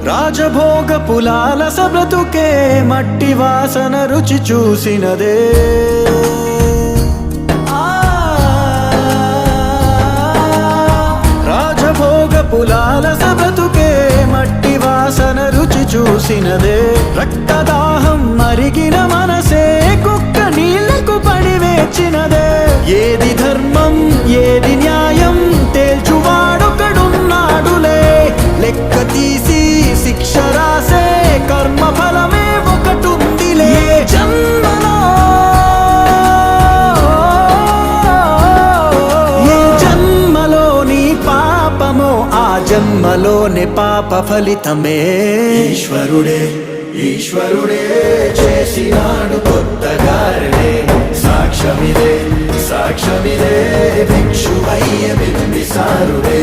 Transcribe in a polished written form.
రాజభోగ పులాలస బ్రతుకే మట్టి వాసన రుచి చూసినదే రాజభోగ పులాలస బ్రతుకే మట్టి వాసన రుచి చూసినదే రక్తదాహం మరిగిన మనసే కుక్క నీళ్లకు పడి వేచినదే ఏది ధర్మం ఏది న్యాయం తేల్చువాడొకడున్నాడులే లెక్క తీసి శిక్ష రాసే కర్మ ఫలమే ఒకటుందిలే ఏ జన్మలోని పాపమో ఆ జన్మలోని పాప ఫలితమే ఈశ్వరుడే చేసినాడు కొత్తగారనే సాక్ష్యమిదే భిక్షువయ్య బింబిసారుడే